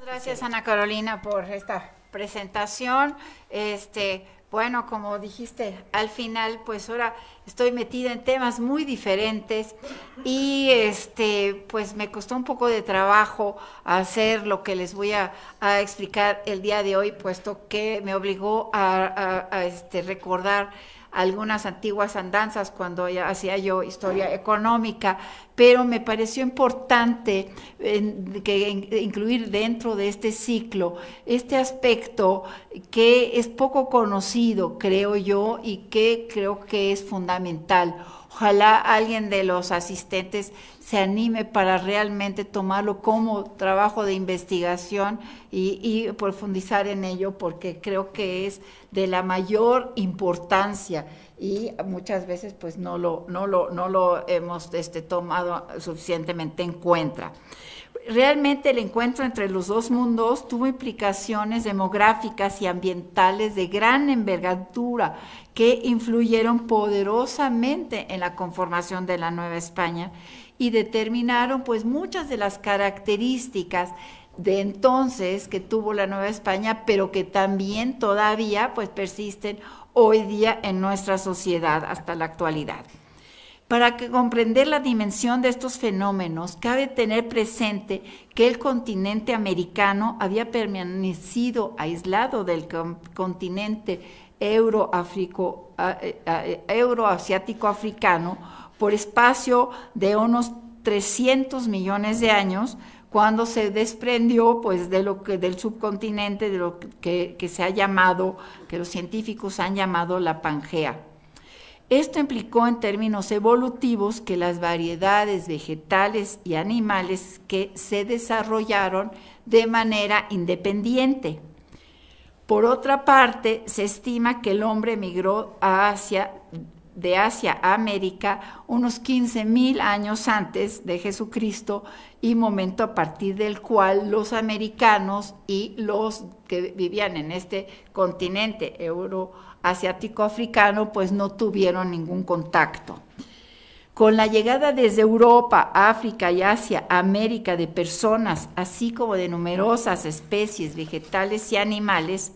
Gracias, Ana Carolina, por esta presentación. Bueno, como dijiste al final, pues ahora estoy metida en temas muy diferentes y pues me costó un poco de trabajo hacer lo que les voy a explicar el día de hoy, puesto que me obligó a recordar algunas antiguas andanzas cuando ya hacía yo historia económica, pero me pareció importante incluir dentro de este ciclo este aspecto que es poco conocido, creo yo, y que creo que es fundamental. Ojalá alguien de los asistentes se anime para realmente tomarlo como trabajo de investigación y profundizar en ello, porque creo que es de la mayor importancia y muchas veces pues no lo hemos tomado suficientemente en cuenta. Realmente el encuentro entre los dos mundos tuvo implicaciones demográficas y ambientales de gran envergadura que influyeron poderosamente en la conformación de la Nueva España y determinaron pues muchas de las características de entonces que tuvo la Nueva España, pero que también todavía pues persisten hoy día en nuestra sociedad hasta la actualidad. Para comprender la dimensión de estos fenómenos, cabe tener presente que el continente americano había permanecido aislado del continente euroasiático-africano por espacio de unos 300 millones de años, cuando se desprendió pues del subcontinente, de lo que se ha llamado, que los científicos han llamado la Pangea. Esto implicó en términos evolutivos que las variedades vegetales y animales que se desarrollaron de manera independiente. Por otra parte, se estima que el hombre migró de Asia a América unos 15,000 años antes de Jesucristo, y momento a partir del cual los americanos y los que vivían en este continente euroasiático-africano pues no tuvieron ningún contacto. Con la llegada desde Europa, África y Asia a América de personas, así como de numerosas especies vegetales y animales,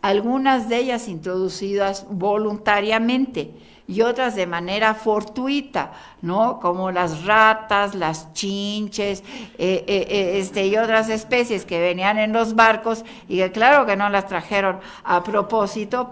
algunas de ellas introducidas voluntariamente y otras de manera fortuita, ¿no? Como las ratas, las chinches, y otras especies que venían en los barcos y que claro que no las trajeron a propósito,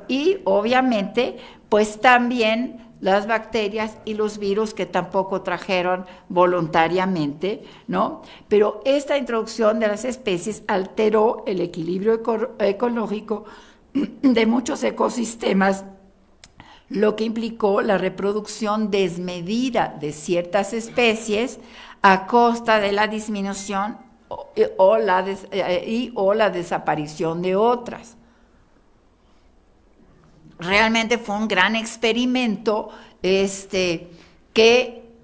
y obviamente pues también las bacterias y los virus que tampoco trajeron voluntariamente, ¿no? Pero esta introducción de las especies alteró el equilibrio ecológico de muchos ecosistemas, lo que implicó la reproducción desmedida de ciertas especies a costa de la disminución o la desaparición de otras. Realmente fue un gran experimento que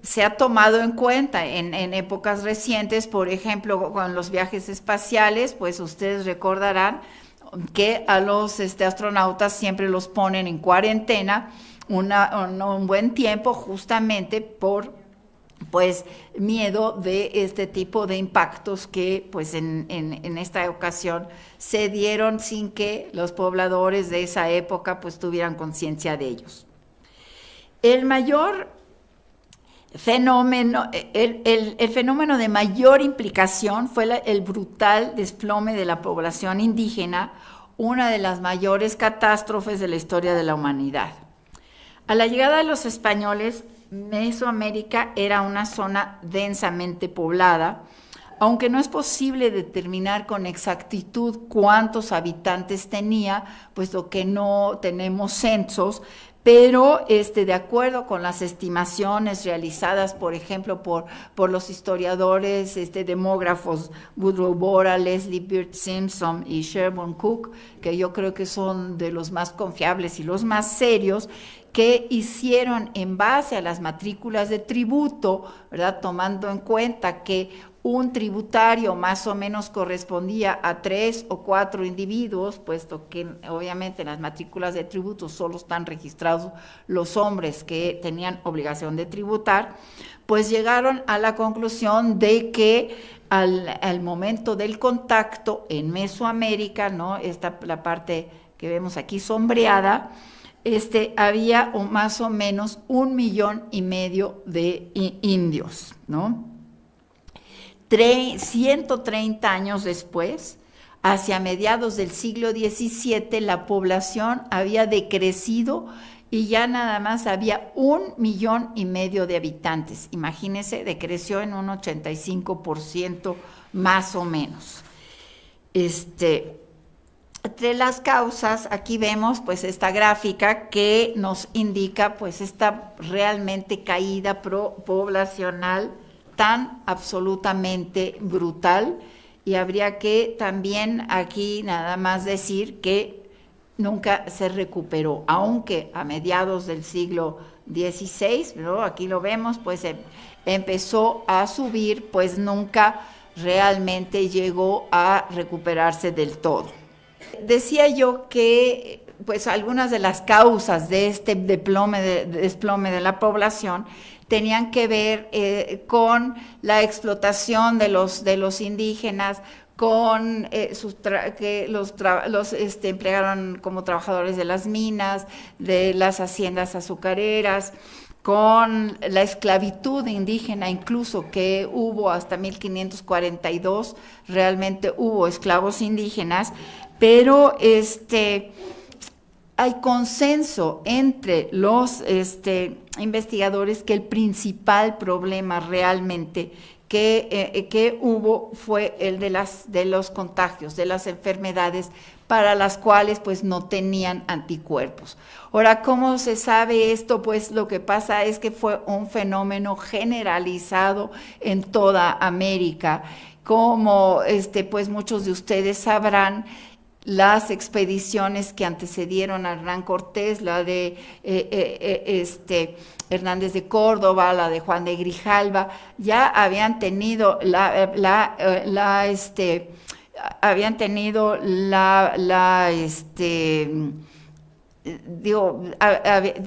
se ha tomado en cuenta en épocas recientes, por ejemplo, con los viajes espaciales, pues ustedes recordarán que a los astronautas siempre los ponen en cuarentena un buen tiempo, justamente por pues miedo de este tipo de impactos que pues en esta ocasión se dieron sin que los pobladores de esa época pues tuvieran conciencia de ellos. El mayor fenómeno, el fenómeno de mayor implicación fue el brutal desplome de la población indígena, una de las mayores catástrofes de la historia de la humanidad. A la llegada de los españoles, Mesoamérica era una zona densamente poblada, aunque no es posible determinar con exactitud cuántos habitantes tenía, puesto que no tenemos censos, pero de acuerdo con las estimaciones realizadas, por ejemplo, por los historiadores demógrafos Woodrow Bora, Leslie Bird Simpson y Sherburne Cook, que yo creo que son de los más confiables y los más serios, que hicieron en base a las matrículas de tributo, ¿verdad? Tomando en cuenta que un tributario más o menos correspondía a 3 o 4 individuos, puesto que obviamente en las matrículas de tributo solo están registrados los hombres que tenían obligación de tributar, pues llegaron a la conclusión de que al momento del contacto en Mesoamérica, ¿no? La parte que vemos aquí sombreada, había más o menos 1,5 millones de indios, ¿no? 130 años después, hacia mediados del siglo XVII, la población había decrecido y ya nada más había 1,5 millones de habitantes. Imagínense, decreció en un 85% más o menos. Entre las causas, aquí vemos pues esta gráfica que nos indica pues esta realmente caída poblacional tan absolutamente brutal, y habría que también aquí nada más decir que nunca se recuperó, aunque a mediados del siglo XVI, ¿no? Aquí lo vemos, pues empezó a subir, pues nunca realmente llegó a recuperarse del todo. Decía yo que pues algunas de las causas de este desplome de la población tenían que ver con la explotación de los indígenas, con que los emplearon como trabajadores de las minas, de las haciendas azucareras, con la esclavitud indígena, incluso que hubo hasta 1542, realmente hubo esclavos indígenas, pero hay consenso entre los investigadores que el principal problema realmente que hubo fue el de los contagios, de las enfermedades para las cuales pues no tenían anticuerpos. Ahora, ¿cómo se sabe esto? Pues lo que pasa es que fue un fenómeno generalizado en toda América. Como pues muchos de ustedes sabrán, las expediciones que antecedieron a Hernán Cortés, la de Hernández de Córdoba, la de Juan de Grijalva, ya habían tenido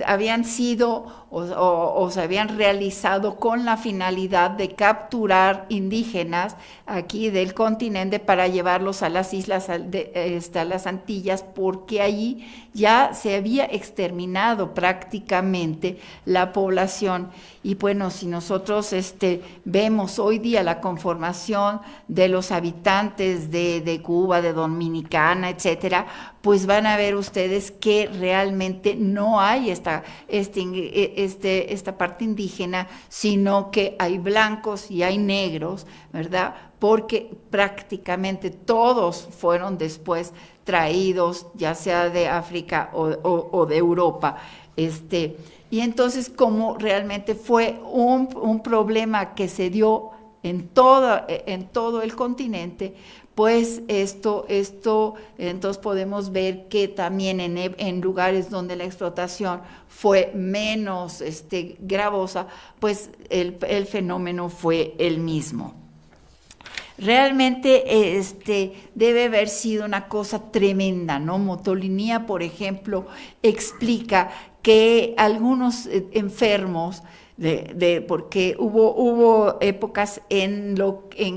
habían sido o se habían realizado con la finalidad de capturar indígenas aquí del continente para llevarlos a las islas, a las Antillas, porque allí ya se había exterminado prácticamente la población. Y bueno, si nosotros vemos hoy día la conformación de los habitantes de Cuba, de Dominicana, etcétera, pues van a ver ustedes que realmente no hay esta parte indígena, sino que hay blancos y hay negros, ¿verdad? Porque prácticamente todos fueron después traídos, ya sea de África o de Europa. Y entonces, como realmente fue un problema que se dio en todo el continente, pues esto entonces podemos ver que también en lugares donde la explotación fue menos gravosa, pues el fenómeno fue el mismo. Realmente debe haber sido una cosa tremenda, ¿no? Motolinía, por ejemplo, explica que algunos enfermos, porque hubo épocas en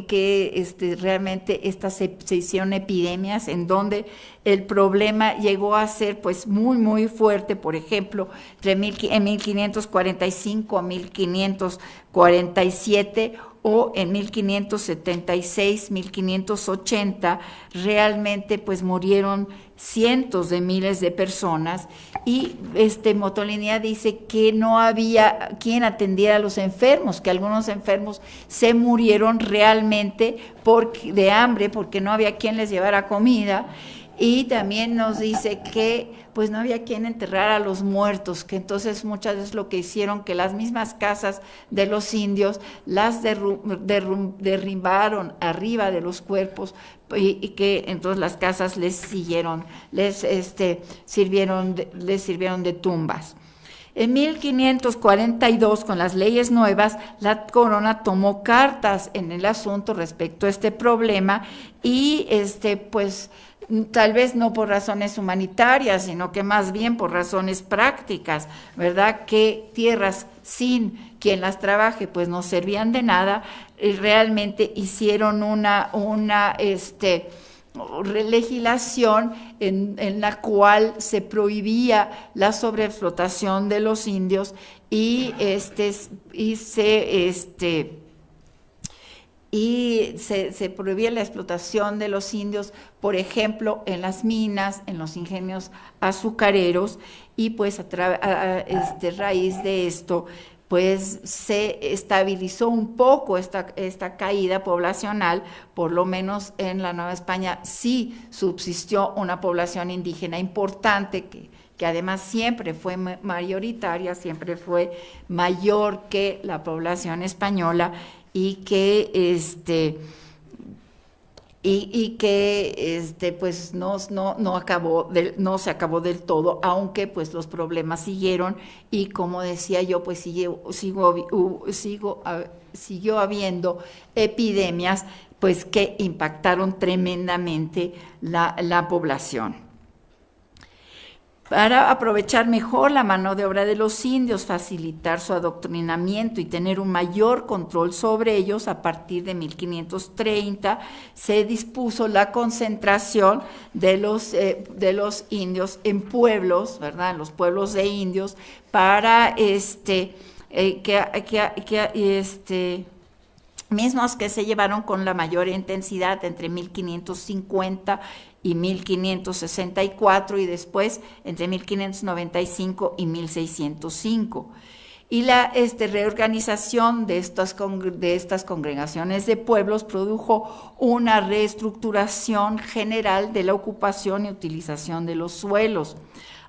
que realmente se hicieron epidemias en donde el problema llegó a ser pues muy muy fuerte. Por ejemplo, en 1545 a 1547 o en 1576, 1580, realmente pues murieron cientos de miles de personas, y Motolinía dice que no había quien atendiera a los enfermos, que algunos enfermos se murieron realmente de hambre, porque no había quien les llevara comida. Y también nos dice que pues no había quien enterrar a los muertos, que entonces muchas veces lo que hicieron, que las mismas casas de los indios las derribaron arriba de los cuerpos, y que entonces las casas les sirvieron de tumbas. En 1542, con las leyes nuevas, la corona tomó cartas en el asunto respecto a este problema y pues tal vez no por razones humanitarias, sino que más bien por razones prácticas, ¿verdad? Que tierras sin quien las trabaje pues no servían de nada, y realmente hicieron una legislación en la cual se prohibía la sobreexplotación de los indios y se prohibía la explotación de los indios, por ejemplo, en las minas, en los ingenios azucareros, y pues raíz de esto, pues se estabilizó un poco esta caída poblacional. Por lo menos en la Nueva España sí subsistió una población indígena importante que además siempre fue mayoritaria, siempre fue mayor que la población española, y que pues no se acabó del todo, aunque pues los problemas siguieron, y como decía yo, pues siguió habiendo epidemias pues que impactaron tremendamente la población. Para aprovechar mejor la mano de obra de los indios, facilitar su adoctrinamiento y tener un mayor control sobre ellos, a partir de 1530 se dispuso la concentración de los indios en pueblos, ¿verdad? En los pueblos de indios, para mismos que se llevaron con la mayor intensidad entre 1550 y 1564, y después entre 1595 y 1605. Y la reorganización de estas congregaciones de pueblos produjo una reestructuración general de la ocupación y utilización de los suelos.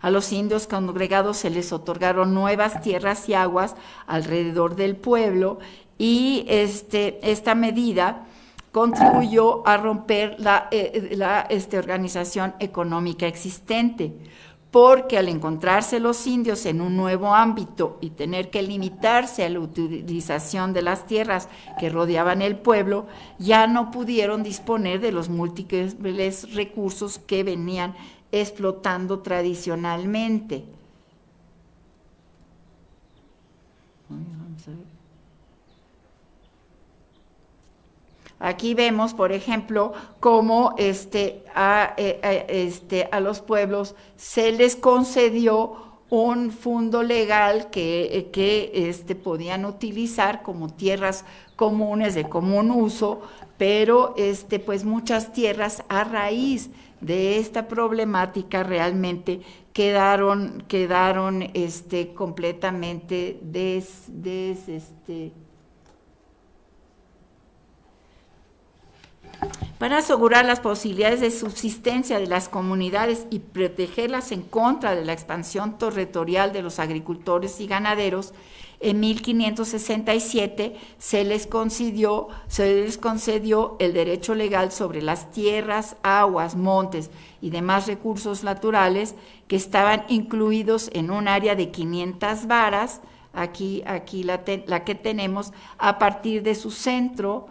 A los indios congregados se les otorgaron nuevas tierras y aguas alrededor del pueblo, y esta medida contribuyó a romper la organización económica existente, porque al encontrarse los indios en un nuevo ámbito y tener que limitarse a la utilización de las tierras que rodeaban el pueblo, ya no pudieron disponer de los múltiples recursos que venían explotando tradicionalmente. Vamos a ver. Aquí vemos, por ejemplo, cómo a los pueblos se les concedió un fondo legal que podían utilizar como tierras comunes de común uso, pero pues muchas tierras, a raíz de esta problemática, realmente quedaron completamente Para asegurar las posibilidades de subsistencia de las comunidades y protegerlas en contra de la expansión territorial de los agricultores y ganaderos, en 1567 se les concedió el derecho legal sobre las tierras, aguas, montes y demás recursos naturales que estaban incluidos en un área de 500 varas, aquí la que tenemos, a partir de su centro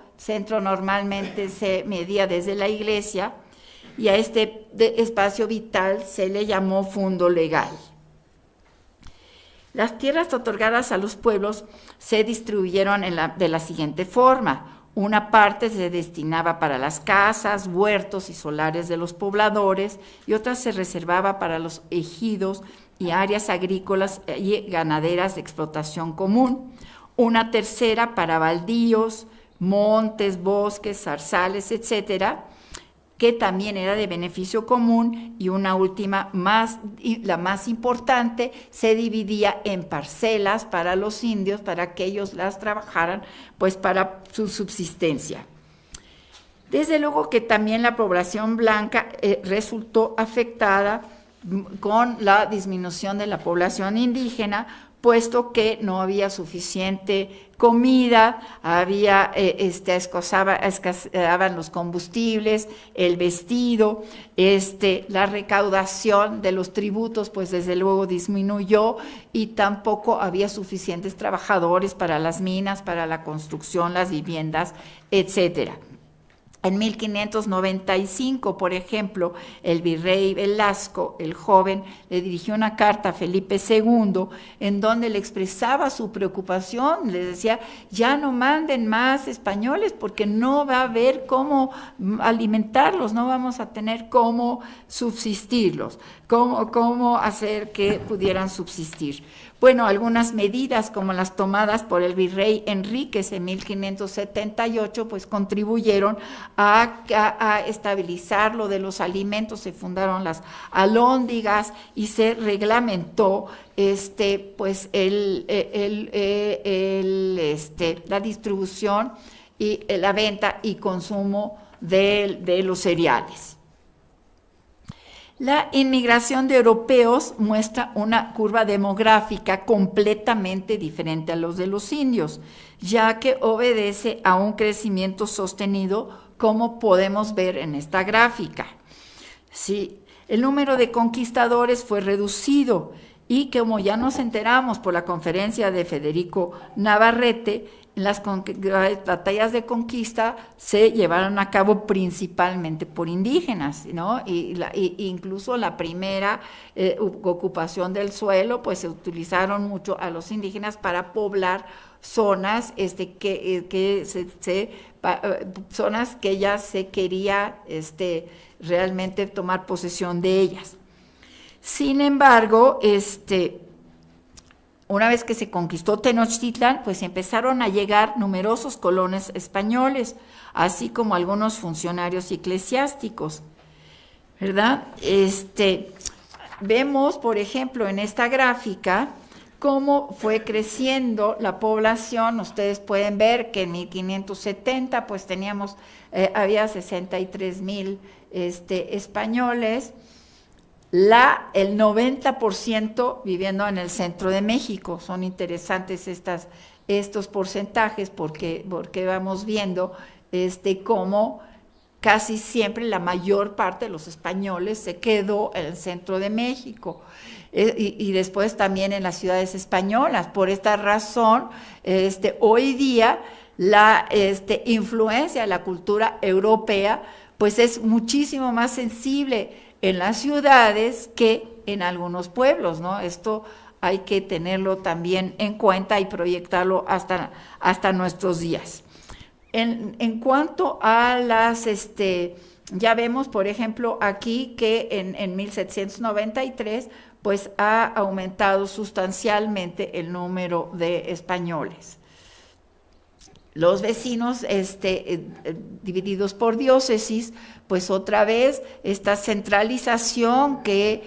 normalmente se medía desde la iglesia, y a este espacio vital se le llamó fundo legal. Las tierras otorgadas a los pueblos se distribuyeron de la siguiente forma. Una parte se destinaba para las casas, huertos y solares de los pobladores, y otra se reservaba para los ejidos y áreas agrícolas y ganaderas de explotación común. Una tercera para baldíos, montes, bosques, zarzales, etcétera, que también era de beneficio común, y una última, la más importante, se dividía en parcelas para los indios, para que ellos las trabajaran pues para su subsistencia. Desde luego que también la población blanca resultó afectada con la disminución de la población indígena, puesto que no había suficiente comida, había escaseaban los combustibles, el vestido, la recaudación de los tributos, pues desde luego disminuyó, y tampoco había suficientes trabajadores para las minas, para la construcción, las viviendas, etcétera. En 1595, por ejemplo, el virrey Velasco, el joven, le dirigió una carta a Felipe II en donde le expresaba su preocupación, le decía, ya no manden más españoles porque no va a haber cómo alimentarlos, no vamos a tener cómo subsistirlos, cómo hacer que pudieran subsistir. Bueno, algunas medidas como las tomadas por el virrey Enríquez en 1578, pues contribuyeron a estabilizar lo de los alimentos. Se fundaron las alhóndigas y se reglamentó pues la distribución y la venta y consumo de los cereales. La inmigración de europeos muestra una curva demográfica completamente diferente a los de los indios, ya que obedece a un crecimiento sostenido, como podemos ver en esta gráfica. Sí, el número de conquistadores fue reducido y, como ya nos enteramos por la conferencia de Federico Navarrete, las batallas de conquista se llevaron a cabo principalmente por indígenas, ¿no? Incluso la primera ocupación del suelo, pues se utilizaron mucho a los indígenas para poblar zonas zonas que ya se quería realmente tomar posesión de ellas. Sin embargo, una vez que se conquistó Tenochtitlan, pues empezaron a llegar numerosos colonos españoles, así como algunos funcionarios eclesiásticos, ¿verdad? Vemos, por ejemplo, en esta gráfica, cómo fue creciendo la población. Ustedes pueden ver que en 1570, pues había 63,000 españoles, el 90% viviendo en el centro de México. Son interesantes estos porcentajes porque vamos viendo cómo casi siempre la mayor parte de los españoles se quedó en el centro de México y después también en las ciudades españolas. Por esta razón, hoy día la influencia de la cultura europea pues es muchísimo más sensible en las ciudades que en algunos pueblos, ¿no? Esto hay que tenerlo también en cuenta y proyectarlo hasta nuestros días. En cuanto a ya vemos, por ejemplo, aquí que en 1793, pues ha aumentado sustancialmente el número de españoles. Los vecinos divididos por diócesis, pues otra vez esta centralización que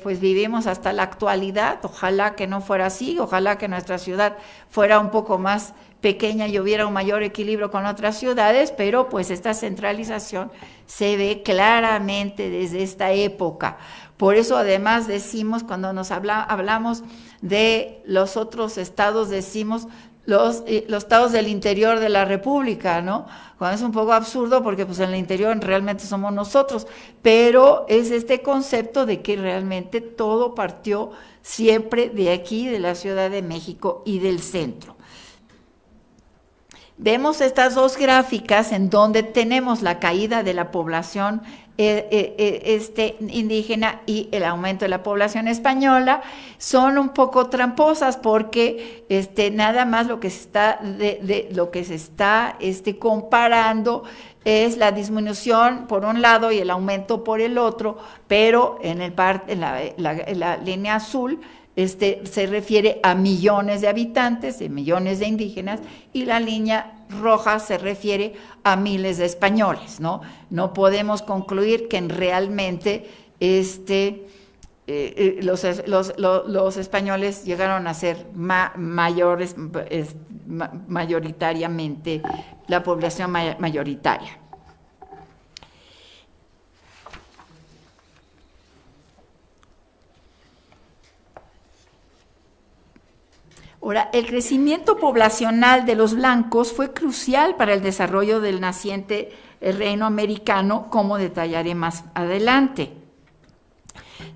pues vivimos hasta la actualidad. Ojalá que no fuera así, ojalá que nuestra ciudad fuera un poco más pequeña y hubiera un mayor equilibrio con otras ciudades, pero pues esta centralización se ve claramente desde esta época. Por eso además decimos, cuando hablamos de los otros estados, decimos los estados del interior de la República, ¿no? Cuando es un poco absurdo porque pues en el interior realmente somos nosotros, pero es este concepto de que realmente todo partió siempre de aquí, de la Ciudad de México y del centro. Vemos estas dos gráficas en donde tenemos la caída de la población indígena y el aumento de la población española. Son un poco tramposas porque nada más lo que se está comparando es la disminución por un lado y el aumento por el otro, pero en la línea azul se refiere a millones de habitantes, de millones de indígenas, y la línea roja se refiere a miles de españoles, ¿no? No podemos concluir que realmente los españoles llegaron a ser mayores, mayoritariamente, la población mayoritaria. Ahora, el crecimiento poblacional de los blancos fue crucial para el desarrollo del naciente reino americano, como detallaré más adelante.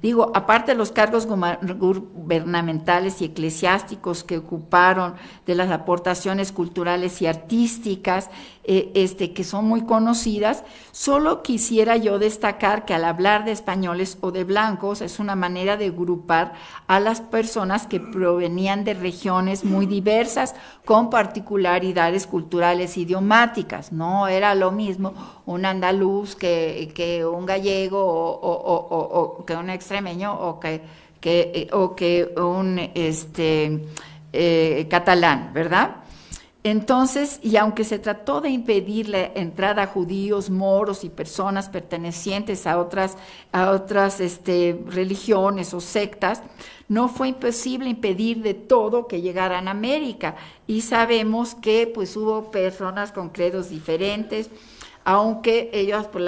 Digo, aparte de los cargos gubernamentales y eclesiásticos que ocuparon, de las aportaciones culturales y artísticas, que son muy conocidas, solo quisiera yo destacar que al hablar de españoles o de blancos es una manera de agrupar a las personas que provenían de regiones muy diversas, con particularidades culturales idiomáticas. No era lo mismo un andaluz que un gallego o que un extremeño o que un catalán, ¿verdad? Entonces, y aunque se trató de impedir la entrada a judíos, moros y personas pertenecientes a otras religiones o sectas, no fue imposible impedir de todo que llegaran a América. Y sabemos que pues hubo personas con credos diferentes, aunque ellos pues,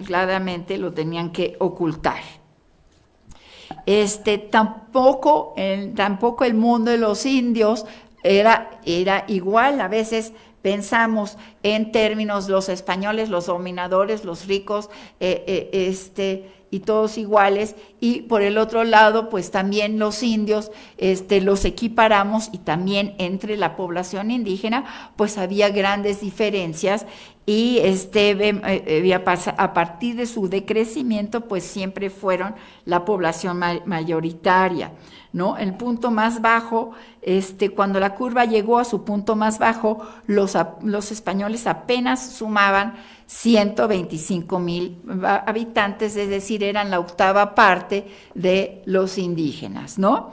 claramente lo tenían que ocultar. Tampoco el mundo de los indios era igual. A veces pensamos en términos los españoles, los dominadores, los ricos, y todos iguales, y por el otro lado, pues también los indios, los equiparamos, y también entre la población indígena, pues había grandes diferencias, y a partir de su decrecimiento, pues siempre fueron la población mayoritaria, ¿no? El punto más bajo, cuando la curva llegó a su punto más bajo, los españoles apenas sumaban 125,000 habitantes, es decir, eran la octava parte de los indígenas, ¿no?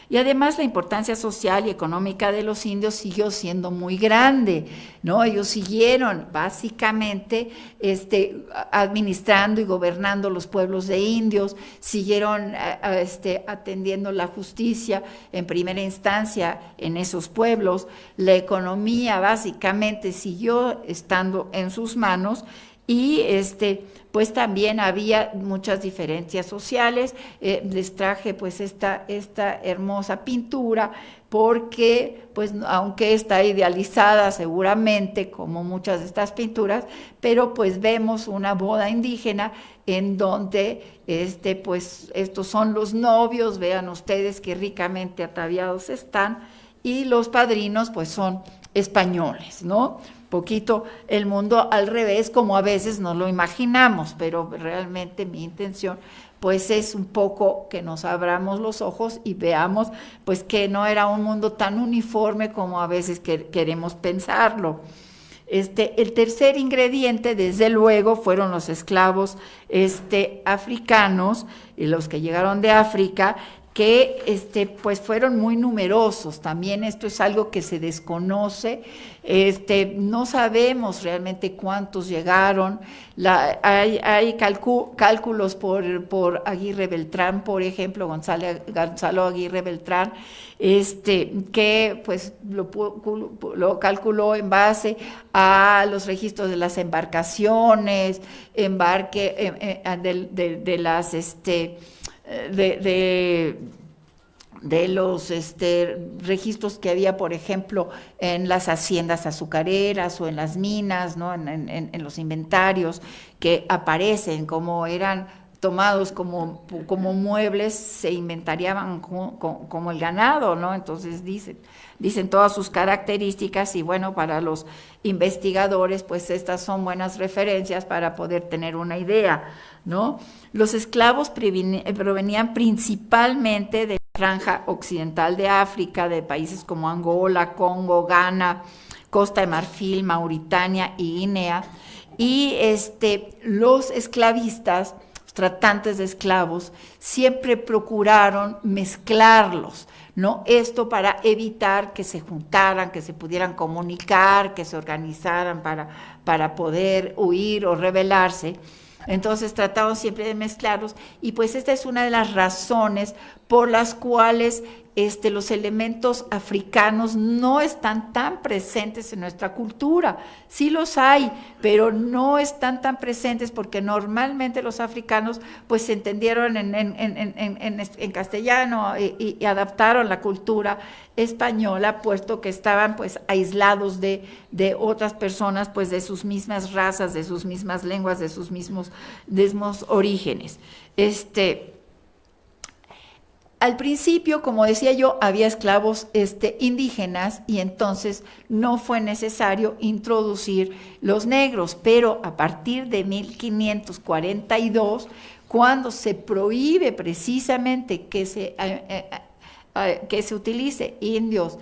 Y además la importancia social y económica de los indios siguió siendo muy grande, ¿no? Ellos siguieron básicamente administrando y gobernando los pueblos de indios, siguieron atendiendo la justicia en primera instancia en esos pueblos, la economía básicamente siguió estando en sus manos, y pues también había muchas diferencias sociales. Les traje pues esta hermosa pintura, porque pues aunque está idealizada seguramente como muchas de estas pinturas, pero pues vemos una boda indígena en donde pues estos son los novios, vean ustedes qué ricamente ataviados están, y los padrinos pues son españoles, ¿no? Poquito el mundo al revés, como a veces nos lo imaginamos, pero realmente mi intención pues es un poco que nos abramos los ojos y veamos pues que no era un mundo tan uniforme como a veces queremos pensarlo. El tercer ingrediente, desde luego, fueron los esclavos africanos, y los que llegaron de África, que pues fueron muy numerosos. También esto es algo que se desconoce, no sabemos realmente cuántos llegaron. Hay cálculos por Aguirre Beltrán, por ejemplo, Gonzalo Aguirre Beltrán, que pues lo calculó en base a los registros de las embarcaciones, de las de los registros que había, por ejemplo, en las haciendas azucareras o en las minas, ¿no? En los inventarios que aparecen, como eran tomados como muebles, se inventariaban como el ganado, ¿no? Entonces dicen todas sus características, y bueno, para los investigadores, pues estas son buenas referencias para poder tener una idea, ¿no? Los esclavos provenían principalmente de la franja occidental de África, de países como Angola, Congo, Ghana, Costa de Marfil, Mauritania y Guinea, y los esclavistas, tratantes de esclavos, siempre procuraron mezclarlos, ¿no? Esto para evitar que se juntaran, que se pudieran comunicar, que se organizaran para poder huir o rebelarse. Entonces trataban siempre de mezclarlos, y pues esta es una de las razones por las cuales los elementos africanos no están tan presentes en nuestra cultura. Sí los hay, pero no están tan presentes porque normalmente los africanos pues se entendieron en castellano y adaptaron la cultura española, puesto que estaban pues aislados de otras personas, pues de sus mismas razas, de sus mismas lenguas, de sus mismos orígenes. Al principio, como decía yo, había esclavos indígenas y entonces no fue necesario introducir los negros, pero a partir de 1542, cuando se prohíbe precisamente que se utilice indios,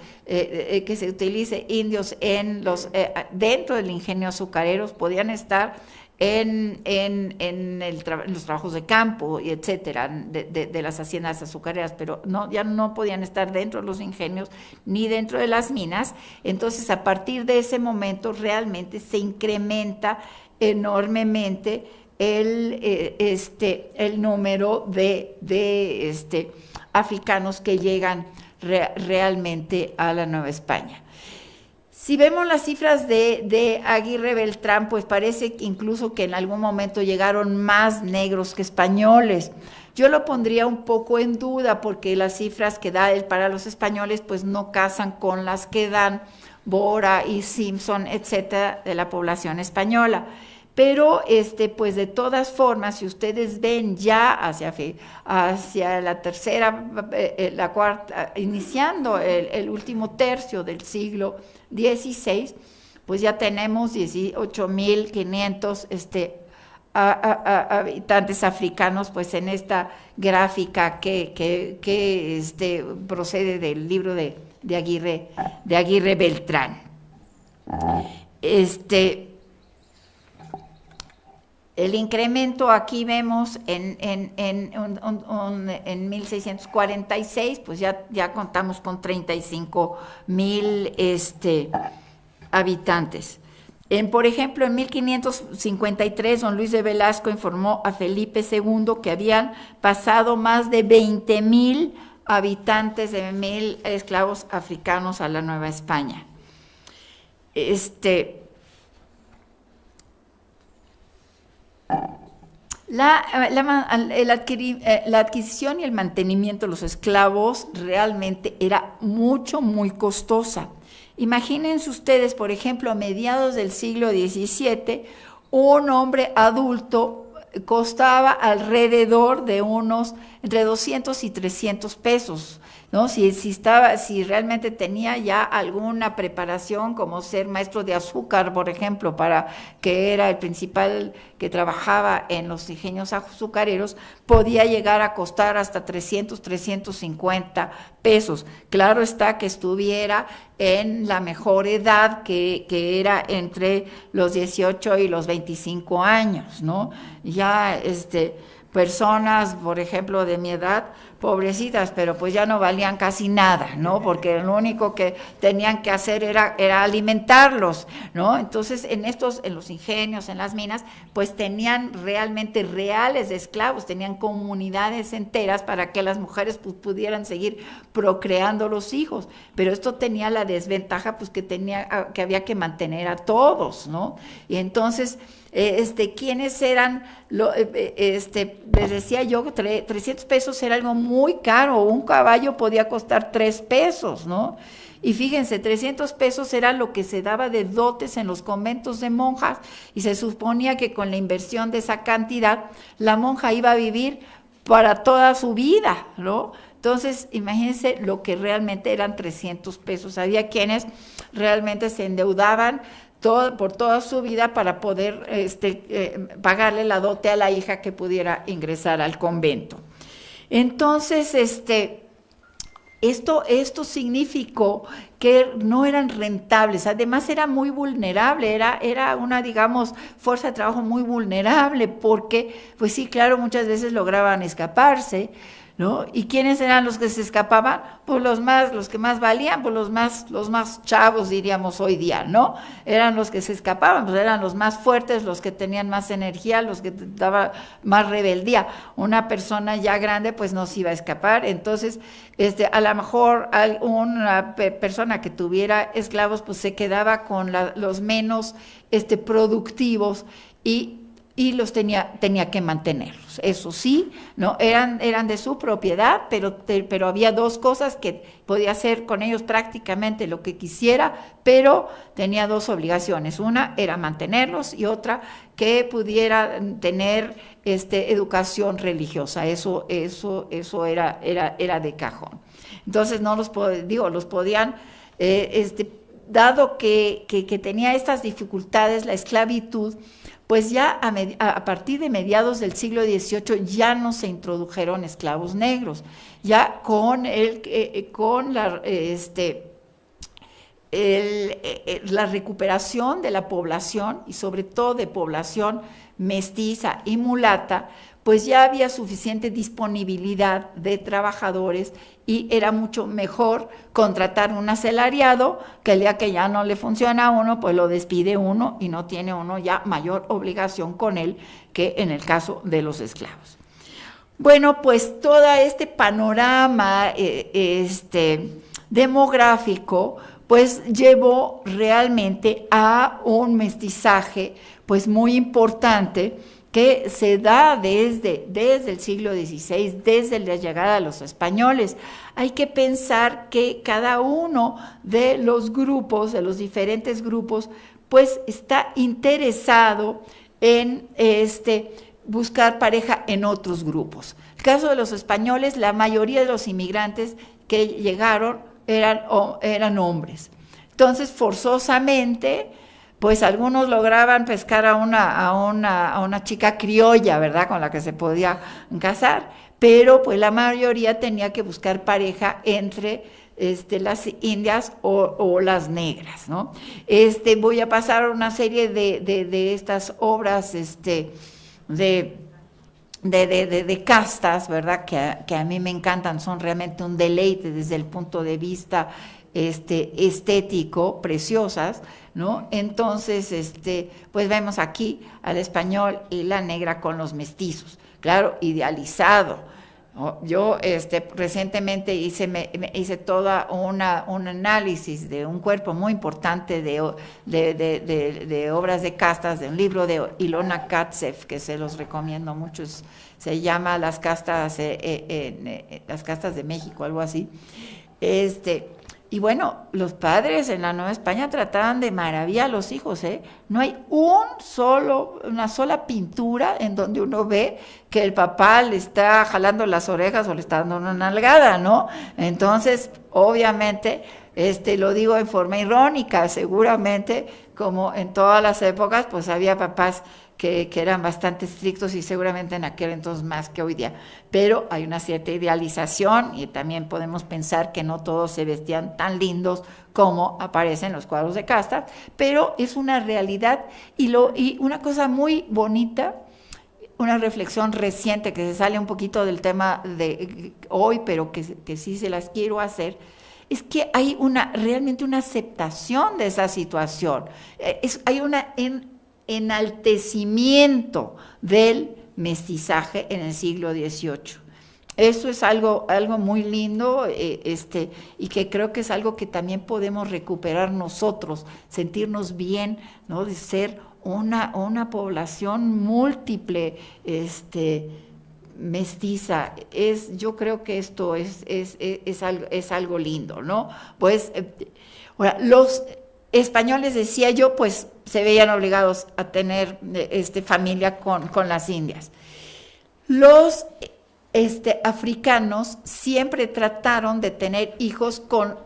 dentro del ingenio azucareros, podían estar en los trabajos de campo, y etcétera, de las haciendas azucareras, pero ya no podían estar dentro de los ingenios ni dentro de las minas. Entonces, a partir de ese momento, realmente se incrementa enormemente el número de africanos que llegan realmente a la Nueva España. Si vemos las cifras de Aguirre Beltrán, pues parece que incluso que en algún momento llegaron más negros que españoles. Yo lo pondría un poco en duda porque las cifras que da él para los españoles pues no casan con las que dan Bora y Simpson, etcétera, de la población española. Pero pues de todas formas, si ustedes ven ya hacia la tercera, la cuarta, iniciando el último tercio del siglo XVI, pues ya tenemos 18.500 habitantes africanos, pues en esta gráfica que procede del libro de Aguirre Beltrán. El incremento aquí vemos en 1646, pues ya contamos con 35,000 habitantes. Por ejemplo, en 1553, don Luis de Velasco informó a Felipe II que habían pasado más de 20,000 habitantes de 1,000 esclavos africanos a la Nueva España. La adquisición y el mantenimiento de los esclavos realmente era muy costosa. Imagínense ustedes, por ejemplo, a mediados del siglo XVII, un hombre adulto costaba alrededor de entre 200 y 300 pesos, ¿no? Si realmente tenía ya alguna preparación, como ser maestro de azúcar, por ejemplo, que era el principal que trabajaba en los ingenios azucareros, podía llegar a costar hasta 300, 350 pesos. Claro está que estuviera en la mejor edad, que era entre los 18 y los 25 años, ¿no? Ya personas, por ejemplo, de mi edad, pobrecitas, pero pues ya no valían casi nada, ¿no? Porque lo único que tenían que hacer era alimentarlos, ¿no? Entonces, en los ingenios, en las minas, pues tenían realmente reales de esclavos, tenían comunidades enteras para que las mujeres pues, pudieran seguir procreando los hijos, pero esto tenía la desventaja pues que había que mantener a todos, ¿no? Y entonces, ¿quiénes eran? Les decía yo que 300 pesos era algo muy caro, un caballo podía costar 3 pesos, ¿no? Y fíjense, 300 pesos era lo que se daba de dotes en los conventos de monjas, y se suponía que con la inversión de esa cantidad, la monja iba a vivir para toda su vida, ¿no? Entonces, imagínense lo que realmente eran 300 pesos. Había quienes realmente se endeudaban por toda su vida para poder pagarle la dote a la hija que pudiera ingresar al convento. Entonces, esto significó que no eran rentables, además era muy vulnerable, era una, digamos, fuerza de trabajo muy vulnerable, porque, pues sí, claro, muchas veces lograban escaparse, ¿no? ¿Y quiénes eran los que se escapaban? Pues los que más valían, pues los más chavos, diríamos hoy día, ¿no? Eran los que se escapaban, pues eran los más fuertes, los que tenían más energía, los que daban más rebeldía. Una persona ya grande, pues no se iba a escapar. Entonces, a lo mejor una persona que tuviera esclavos, pues se quedaba con los menos productivos y los tenía que mantenerlos. Eso sí, ¿no? Eran de su propiedad, pero había dos cosas que podía hacer con ellos prácticamente lo que quisiera, pero tenía dos obligaciones. Una era mantenerlos y otra que pudiera tener educación religiosa. Eso era de cajón. Entonces los podían, dado que tenía estas dificultades, la esclavitud, pues ya a partir de mediados del siglo XVIII ya no se introdujeron esclavos negros, ya con la recuperación de la población y sobre todo de población mestiza y mulata, pues ya había suficiente disponibilidad de trabajadores y era mucho mejor contratar un asalariado que el día que ya no le funciona a uno, pues lo despide uno y no tiene uno ya mayor obligación con él que en el caso de los esclavos. Bueno, pues todo este panorama demográfico pues llevó realmente a un mestizaje pues muy importante que se da desde el siglo XVI, desde la llegada de los españoles. Hay que pensar que cada uno de los grupos, de los diferentes grupos, pues está interesado en buscar pareja en otros grupos. En el caso de los españoles, la mayoría de los inmigrantes que llegaron eran hombres. Entonces, forzosamente, pues algunos lograban pescar a una chica criolla, ¿verdad?, con la que se podía casar, pero pues la mayoría tenía que buscar pareja entre las indias o las negras, ¿no? Voy a pasar una serie de estas obras de castas, ¿verdad?, que a mí me encantan, son realmente un deleite desde el punto de vista estético, preciosas, ¿no? Entonces, pues vemos aquí al español y la negra con los mestizos, claro, idealizado, ¿no? Yo recientemente hice toda un análisis de un cuerpo muy importante de obras de castas, de un libro de Ilona Katsev, que se los recomiendo mucho, se llama Las castas de México, algo así. Y bueno, los padres en la Nueva España trataban de maravilla a los hijos, ¿eh? No hay una sola pintura en donde uno ve que el papá le está jalando las orejas o le está dando una nalgada, ¿no? Entonces, obviamente, lo digo en forma irónica, seguramente, como en todas las épocas, pues había papás que eran bastante estrictos y seguramente en aquel entonces más que hoy día, pero hay una cierta idealización y también podemos pensar que no todos se vestían tan lindos como aparecen en los cuadros de casta, pero es una realidad y una cosa muy bonita, una reflexión reciente que se sale un poquito del tema de hoy, pero que sí se las quiero hacer, es que hay realmente una aceptación de esa situación, hay una enaltecimiento del mestizaje en el siglo XVIII. Eso es algo muy lindo y que creo que es algo que también podemos recuperar nosotros, sentirnos bien, ¿no?, de ser una población múltiple, mestiza. Yo creo que esto es algo lindo, ¿no? Pues, ahora, los españoles, decía yo, pues se veían obligados a tener familia con las indias. Los africanos siempre trataron de tener hijos con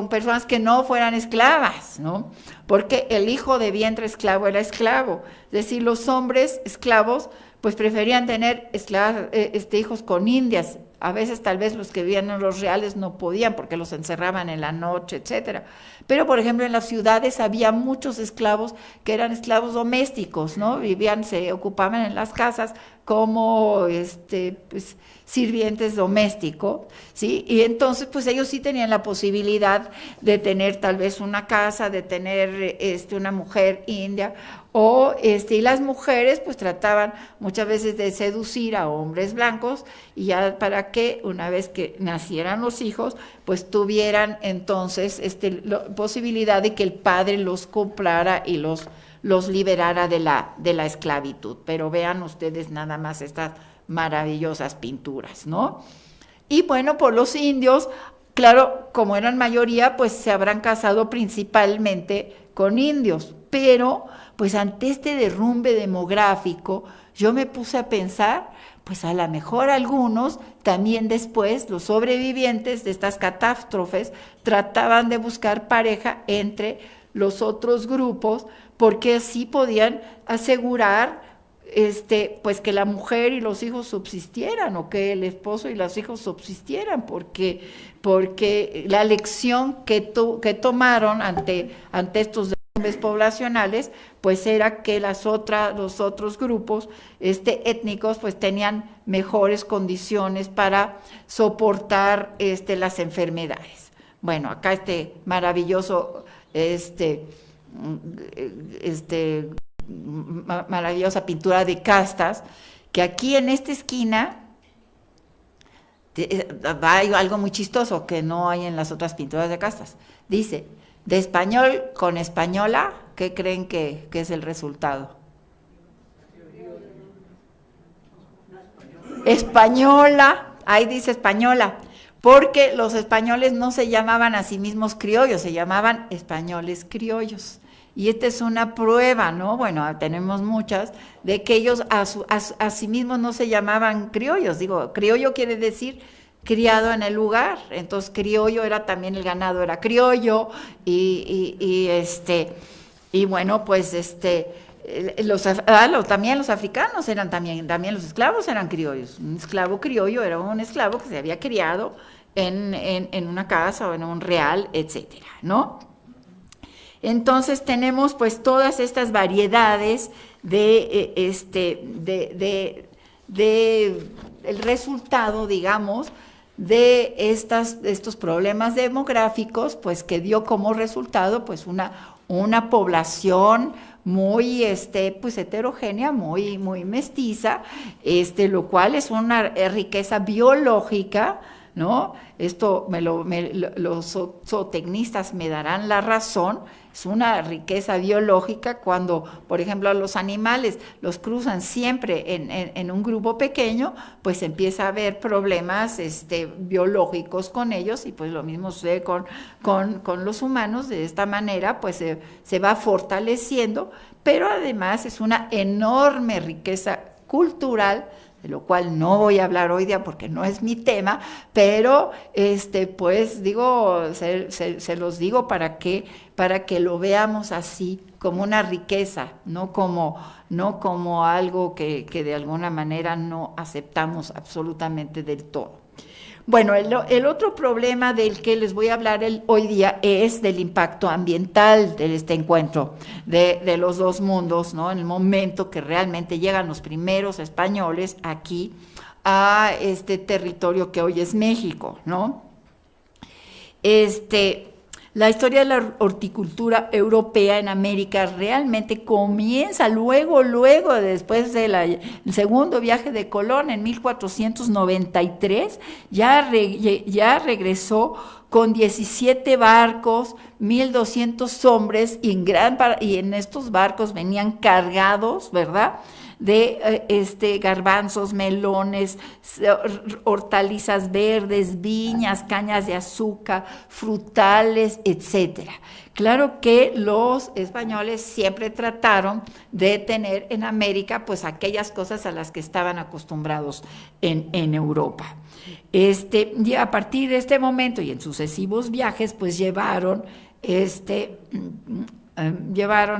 personas que no fueran esclavas, ¿no? Porque el hijo de vientre esclavo era esclavo. Es decir, los hombres esclavos pues preferían tener hijos con indias. A veces tal vez los que vivían en los reales no podían porque los encerraban en la noche, etcétera. Pero, por ejemplo, en las ciudades había muchos esclavos que eran esclavos domésticos, ¿no? Se ocupaban en las casas, como pues, sirvientes domésticos, ¿sí? Y entonces pues ellos sí tenían la posibilidad de tener tal vez una casa, de tener una mujer india, y las mujeres pues trataban muchas veces de seducir a hombres blancos, y ya para que una vez que nacieran los hijos pues tuvieran entonces la posibilidad de que el padre los comprara y los liberara de la esclavitud. Pero vean ustedes nada más estas maravillosas pinturas, ¿no? Y bueno, por los indios, claro, como eran mayoría, pues se habrán casado principalmente con indios, pero pues ante este derrumbe demográfico, yo me puse a pensar, pues a lo mejor algunos, también después, los sobrevivientes de estas catástrofes, trataban de buscar pareja entre los otros grupos, porque así podían asegurar pues que la mujer y los hijos subsistieran, o que el esposo y los hijos subsistieran, porque la lección que tomaron ante estos derrumbes poblacionales, pues era que los otros grupos étnicos pues tenían mejores condiciones para soportar las enfermedades. Bueno, acá maravilloso maravillosa pintura de castas, que aquí en esta esquina hay algo muy chistoso que no hay en las otras pinturas de castas. Dice, de español con española, ¿qué creen que es el resultado? Española, ahí dice española, porque los españoles no se llamaban a sí mismos criollos, se llamaban españoles criollos. Y esta es una prueba, ¿no? Bueno, tenemos muchas, de que ellos a sí mismos no se llamaban criollos. Digo, criollo quiere decir criado en el lugar, entonces criollo era también el ganado, era criollo, y bueno, pues también los africanos eran también los esclavos eran criollos. Un esclavo criollo era un esclavo que se había criado en una casa o en un real, etcétera, ¿no? Entonces tenemos pues todas estas variedades de el resultado, digamos, de estos problemas demográficos, pues que dio como resultado pues una población muy pues heterogénea, muy mestiza, lo cual es una riqueza biológica, ¿no? Esto los zootecnistas me darán la razón. Es una riqueza biológica cuando, por ejemplo, a los animales los cruzan siempre en un grupo pequeño, pues empieza a haber problemas biológicos con ellos, y pues lo mismo sucede con los humanos. De esta manera pues se va fortaleciendo, pero además es una enorme riqueza cultural, de lo cual no voy a hablar hoy día porque no es mi tema, pero pues digo, se los digo para que lo veamos así, como una riqueza, no como algo que de alguna manera no aceptamos absolutamente del todo. Bueno, el otro problema del que les voy a hablar hoy día es del impacto ambiental de este encuentro de los dos mundos, ¿no? En el momento que realmente llegan los primeros españoles aquí a este territorio que hoy es México, ¿no? La historia de la horticultura europea en América realmente comienza luego, después del segundo viaje de Colón en 1493, ya regresó con 17 barcos, 1,200 hombres, y en estos barcos venían cargados, ¿verdad?, de garbanzos, melones, hortalizas verdes, viñas, cañas de azúcar, frutales, etcétera. Claro que los españoles siempre trataron de tener en América pues aquellas cosas a las que estaban acostumbrados en Europa. Y a partir de este momento y en sucesivos viajes pues llevaron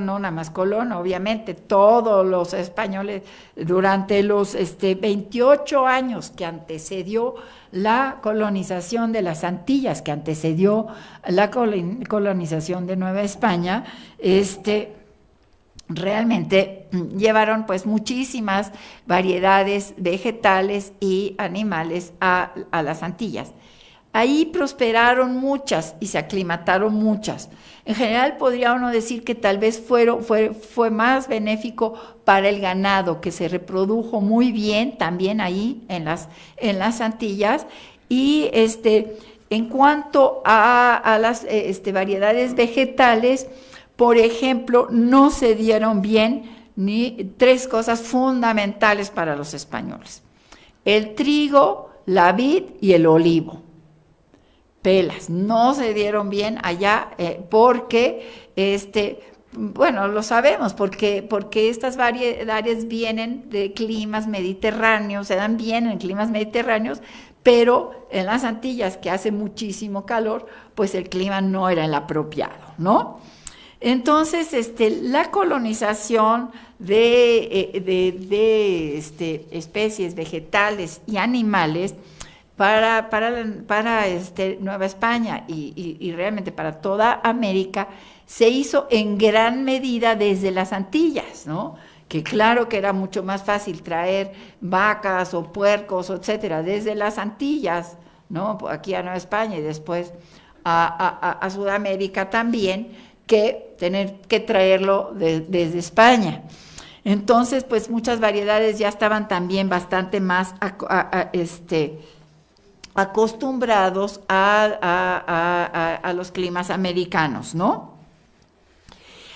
no nada más Colón, obviamente, todos los españoles durante los 28 años que antecedió la colonización de las Antillas, que antecedió la colonización de Nueva España, realmente llevaron pues muchísimas variedades vegetales y animales a las Antillas. Ahí prosperaron muchas y se aclimataron muchas. En general podría uno decir que tal vez fue más benéfico para el ganado, que se reprodujo muy bien también ahí en las Antillas. Y en cuanto a las variedades vegetales, por ejemplo, no se dieron bien ni tres cosas fundamentales para los españoles: el trigo, la vid y el olivo. Pelas, no se dieron bien allá porque, bueno, lo sabemos, porque estas variedades vienen de climas mediterráneos, se dan bien en climas mediterráneos, pero en las Antillas, que hace muchísimo calor, pues el clima no era el apropiado, ¿no? Entonces, la colonización de especies vegetales y animales para Nueva España y realmente para toda América se hizo en gran medida desde las Antillas, ¿no? Que claro que era mucho más fácil traer vacas o puercos, etcétera, desde las Antillas, ¿no? Aquí a Nueva España y después a Sudamérica también, que tener que traerlo desde España. Entonces, pues muchas variedades ya estaban también bastante más acostumbrados a los climas americanos, ¿no?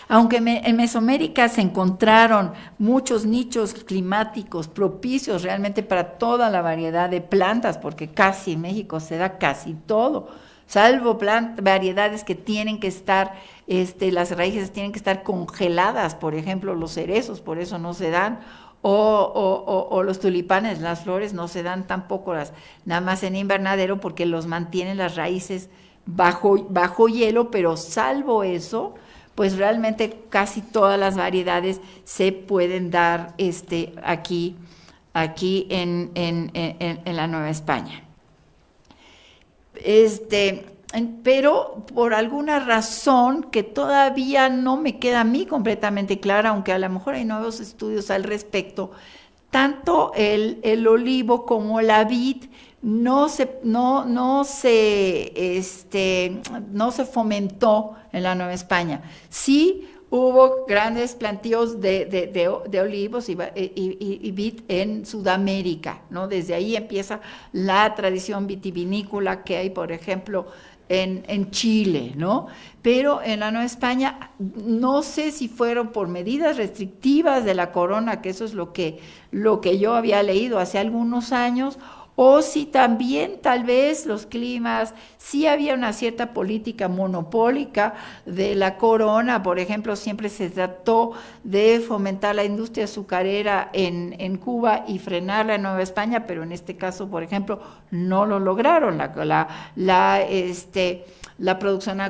Aunque en Mesoamérica se encontraron muchos nichos climáticos propicios realmente para toda la variedad de plantas, porque casi en México se da casi todo, salvo variedades que tienen que estar, las raíces tienen que estar congeladas, por ejemplo, los cerezos, por eso no se dan, o los tulipanes, las flores no se dan tampoco nada más en invernadero, porque los mantienen las raíces bajo hielo, pero salvo eso, pues realmente casi todas las variedades se pueden dar aquí en la Nueva España. Pero por alguna razón que todavía no me queda a mí completamente clara, aunque a lo mejor hay nuevos estudios al respecto, tanto el olivo como la vid no se fomentó en la Nueva España. Sí hubo grandes plantíos de olivos y vid en Sudamérica, ¿no? Desde ahí empieza la tradición vitivinícola que hay, por ejemplo, en Chile, ¿no? Pero en la Nueva España, no sé si fueron por medidas restrictivas de la corona, que eso es lo que yo había leído hace algunos años, o si también tal vez los climas, sí había una cierta política monopólica de la corona. Por ejemplo, siempre se trató de fomentar la industria azucarera en Cuba y frenarla en Nueva España, pero en este caso, por ejemplo, no lo lograron. La producción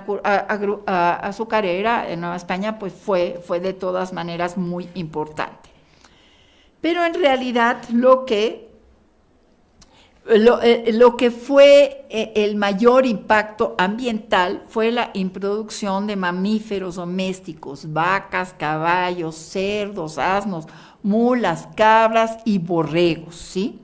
azucarera en Nueva España pues fue de todas maneras muy importante. Pero en realidad lo que fue el mayor impacto ambiental fue la introducción de mamíferos domésticos: vacas, caballos, cerdos, asnos, mulas, cabras y borregos, ¿sí?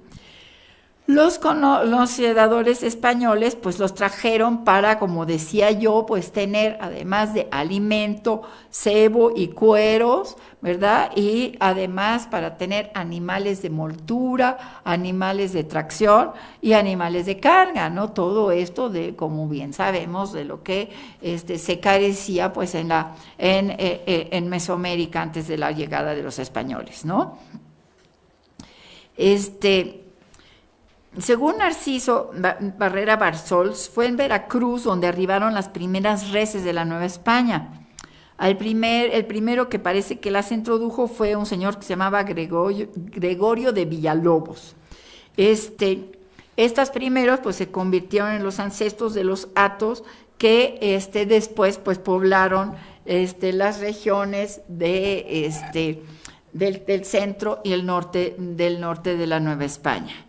Los colonizadores españoles pues los trajeron para, como decía yo, pues tener, además de alimento, cebo y cueros, ¿verdad? Y además para tener animales de montura, animales de tracción y animales de carga, ¿no? Todo esto como bien sabemos, de lo que se carecía pues en Mesoamérica antes de la llegada de los españoles, ¿no? Según Narciso Barrera Barzols, fue en Veracruz donde arribaron las primeras reses de la Nueva España. El primero que parece que las introdujo fue un señor que se llamaba Gregorio de Villalobos. Estas primeros pues se convirtieron en los ancestros de los hatos que después pues poblaron las regiones del centro y el norte de la Nueva España.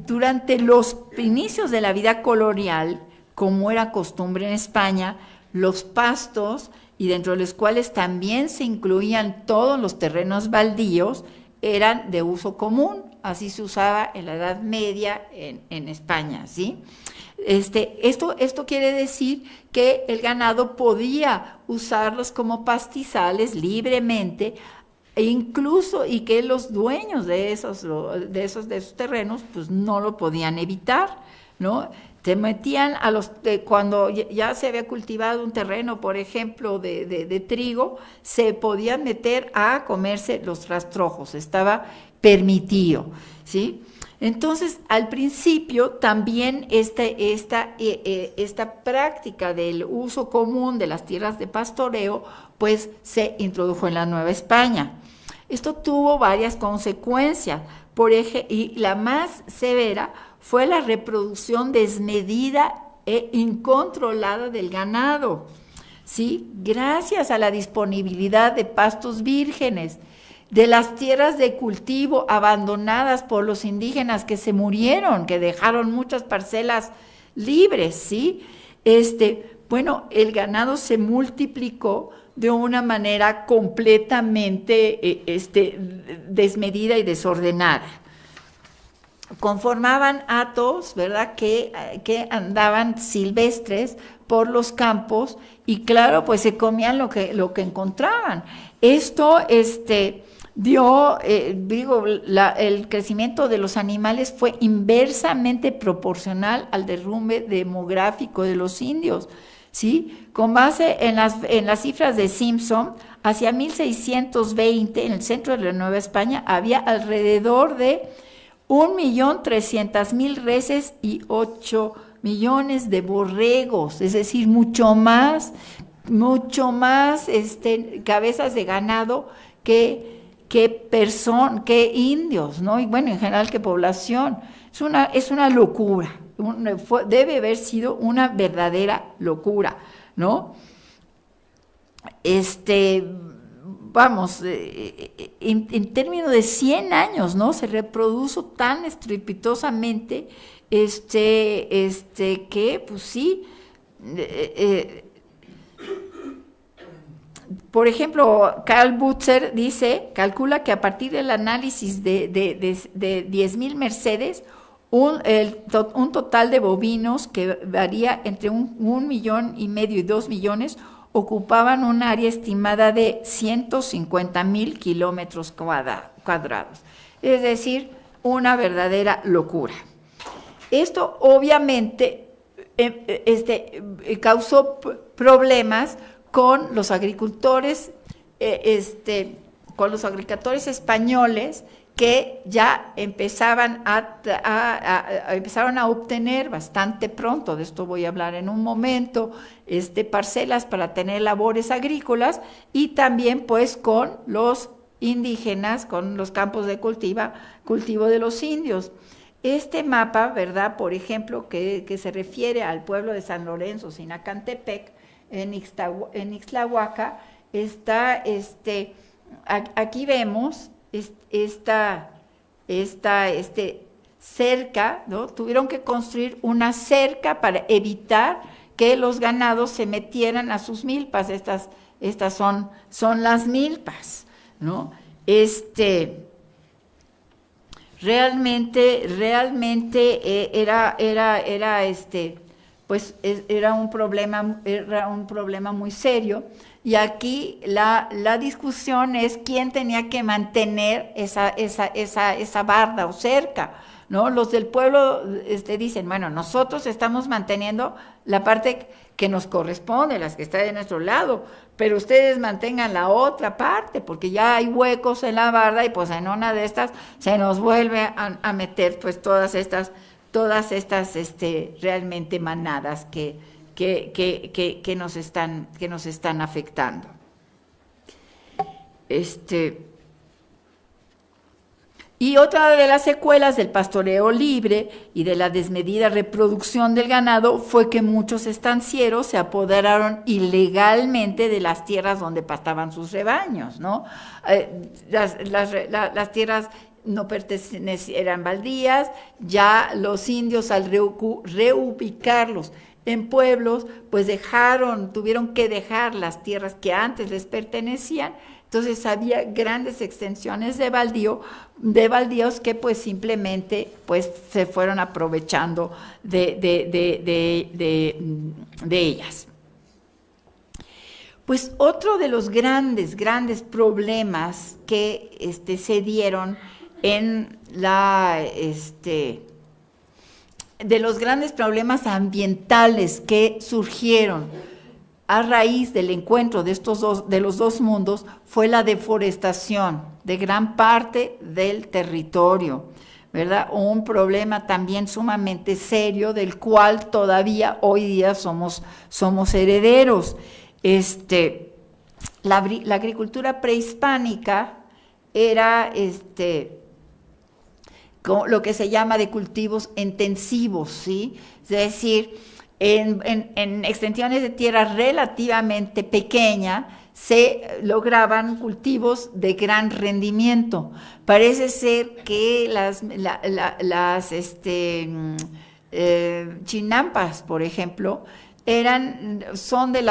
Durante los inicios de la vida colonial, como era costumbre en España, los pastos, y dentro de los cuales también se incluían todos los terrenos baldíos, eran de uso común. Así se usaba en la Edad Media en España, ¿sí? Esto quiere decir que el ganado podía usarlos como pastizales libremente, e incluso, y que los dueños de esos terrenos pues no lo podían evitar, ¿no? Se metían cuando ya se había cultivado un terreno, por ejemplo, de trigo, se podían meter a comerse los rastrojos, estaba permitido, ¿sí? Entonces, al principio también esta práctica del uso común de las tierras de pastoreo, pues se introdujo en la Nueva España. Esto tuvo varias consecuencias, y la más severa fue la reproducción desmedida e incontrolada del ganado, ¿sí? Gracias a la disponibilidad de pastos vírgenes, de las tierras de cultivo abandonadas por los indígenas que se murieron, que dejaron muchas parcelas libres, ¿sí? Bueno, el ganado se multiplicó de una manera completamente desmedida y desordenada. Conformaban hatos, ¿verdad?, que andaban silvestres por los campos y claro, pues se comían lo que encontraban. Esto dio, el crecimiento de los animales fue inversamente proporcional al derrumbe demográfico de los indios, ¿sí? Con base en las cifras de Simpson, hacia 1620, en el centro de la Nueva España, había alrededor de 1.300.000 reses y 8 millones de borregos, es decir, mucho más cabezas de ganado que indios, ¿no? Y bueno, en general que población. Es una locura, debe haber sido una verdadera locura, ¿no? Vamos, en términos de 100 años, ¿no? Se reprodujo tan estrepitosamente, que, pues sí, por ejemplo, Karl Butzer calcula que a partir del análisis de 10.000 Mercedes, un total de bovinos que varía entre 1,5 millones y 2 millones, ocupaban un área estimada de 150.000 kilómetros cuadrados. Es decir, una verdadera locura. Esto obviamente causó problemas con los agricultores, españoles, que ya empezaron a obtener bastante pronto, de esto voy a hablar en un momento, parcelas para tener labores agrícolas, y también pues con los indígenas, con los campos de cultivo de los indios. Este mapa, ¿verdad?, por ejemplo, que se refiere al pueblo de San Lorenzo, Sinacantepec, en Ixtlahuaca, está, aquí vemos esta cerca, ¿no? Tuvieron que construir una cerca para evitar que los ganados se metieran a sus milpas. Estas son las milpas, ¿no? Realmente era un problema muy serio. Y aquí la discusión es quién tenía que mantener esa barda o cerca, ¿no? Los del pueblo dicen, bueno, nosotros estamos manteniendo la parte que nos corresponde, las que está de nuestro lado, pero ustedes mantengan la otra parte, porque ya hay huecos en la barda y pues en una de estas se nos vuelve a meter pues todas estas realmente manadas que nos están afectando. Y otra de las secuelas del pastoreo libre y de la desmedida reproducción del ganado fue que muchos estancieros se apoderaron ilegalmente de las tierras donde pastaban sus rebaños, ¿no? Las tierras no eran baldías, ya los indios al reubicarlos en pueblos, pues tuvieron que dejar las tierras que antes les pertenecían. Entonces había grandes extensiones de baldíos que pues simplemente pues se fueron aprovechando de ellas. Pues otro de los grandes problemas que se dieron de los grandes problemas ambientales que surgieron a raíz del encuentro de los dos mundos fue la deforestación de gran parte del territorio, ¿verdad? Un problema también sumamente serio del cual todavía hoy día somos herederos. La agricultura prehispánica era lo que se llama de cultivos intensivos, ¿sí? Es decir, en extensiones de tierra relativamente pequeña se lograban cultivos de gran rendimiento. Parece ser que chinampas, por ejemplo, son de